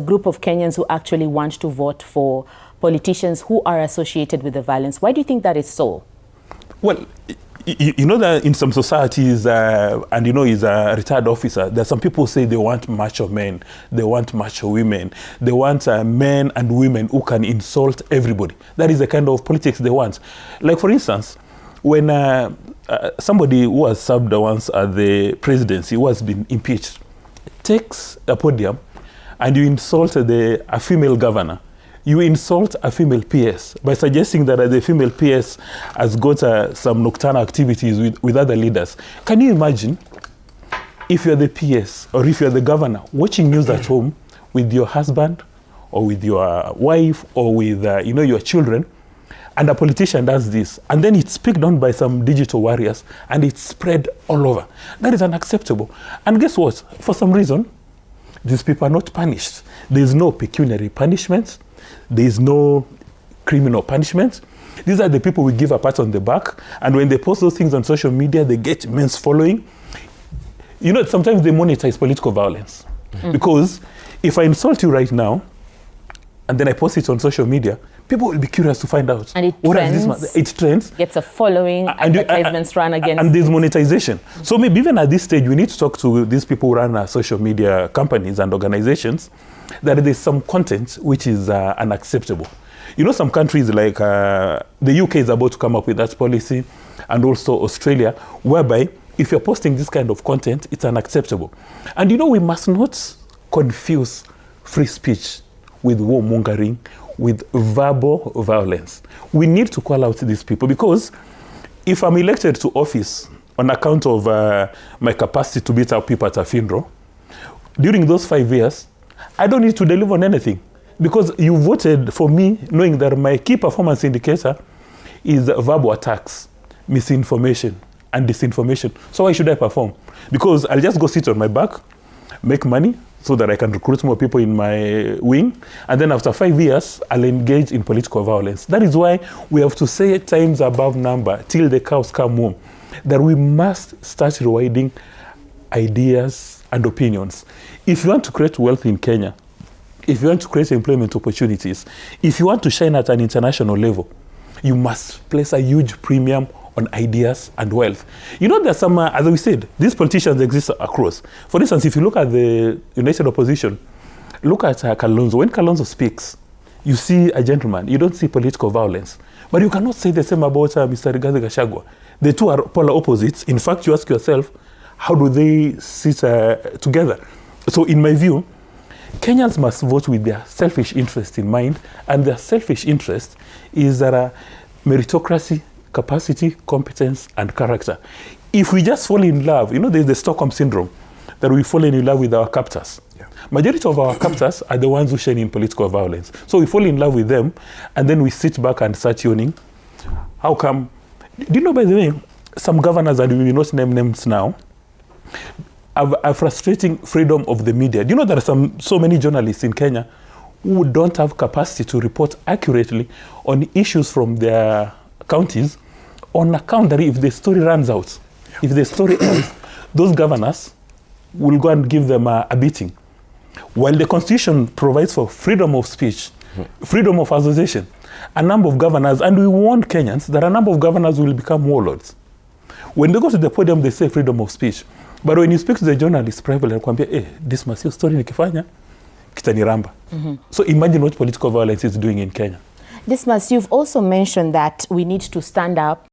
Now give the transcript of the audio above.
group of Kenyans who actually want to vote for politicians who are associated with the violence. Why do you think that is so? Well, you know that in some societies, and you know, he's a retired officer, there's some people say they want macho men, they want macho women, they want men and women who can insult everybody. That is the kind of politics they want. Like, for instance, when somebody who has served once at the presidency, who has been impeached, takes a podium and you insult a female governor, you insult a female PS by suggesting that the female PS has got some nocturnal activities with other leaders. Can you imagine if you're the PS or if you're the governor watching news at home with your husband or with your wife or with you know, your children, and a politician does this, and then it's picked on by some digital warriors and it's spread all over? That is unacceptable. And guess what? For some reason, these people are not punished. There's no pecuniary punishment. There's no criminal punishment. These are the people we give a pat on the back, and when they post those things on social media, they get immense following. You know, sometimes they monetize political violence. Because if I insult you right now, and then I post it on social media, people will be curious to find out. And it trends. Gets a following, advertisements run against. And there's monetization. So maybe even at this stage, we need to talk to these people who run social media companies and organizations, that there's some content which is unacceptable. You know, some countries like the UK is about to come up with that policy, and also Australia, whereby if you're posting this kind of content, it's unacceptable. And you know, we must not confuse free speech with warmongering, with verbal violence. We need to call out these people, because if I'm elected to office on account of my capacity to beat up people at a funeral, during those 5 years, I don't need to deliver on anything, because you voted for me knowing that my key performance indicator is verbal attacks, misinformation, and disinformation. So why should I perform? Because I'll just go sit on my back, make money, so that I can recruit more people in my wing, and then after 5 years, I'll engage in political violence. That is why we have to say times above number, till the cows come home, that we must start rewarding ideas and opinions. If you want to create wealth in Kenya, if you want to create employment opportunities, if you want to shine at an international level, you must place a huge premium on ideas and wealth. You know, there's some, as we said, these politicians exist across. For instance, if you look at the United Opposition, look at Kalonzo. When Kalonzo speaks, you see a gentleman. You don't see political violence. But you cannot say the same about Mr. Rigathi Gachagua. The two are polar opposites. In fact, you ask yourself, how do they sit together? So in my view, Kenyans must vote with their selfish interest in mind, and their selfish interest is meritocracy, capacity, competence, and character. If we just fall in love, you know, there's the Stockholm syndrome, that we fall in love with our captors. Yeah. Majority of our captors are the ones who shine in political violence. So we fall in love with them, and then we sit back and start yawning. How come? Do you know, by the way, some governors, and we will not name names now, have a frustrating freedom of the media. Do you know there are so many journalists in Kenya who don't have capacity to report accurately on issues from their counties, on account that if the story runs out, if the story ends, those governors will go and give them a beating. While the Constitution provides for freedom of speech, freedom of association, a number of governors, and we warn Kenyans that a number of governors will become warlords. When they go to the podium, they say freedom of speech. But when you speak to the journalist privately, they say, Dismus, your story nikifanya, kitaniramba. So imagine what political violence is doing in Kenya. Dismus, you've also mentioned that we need to stand up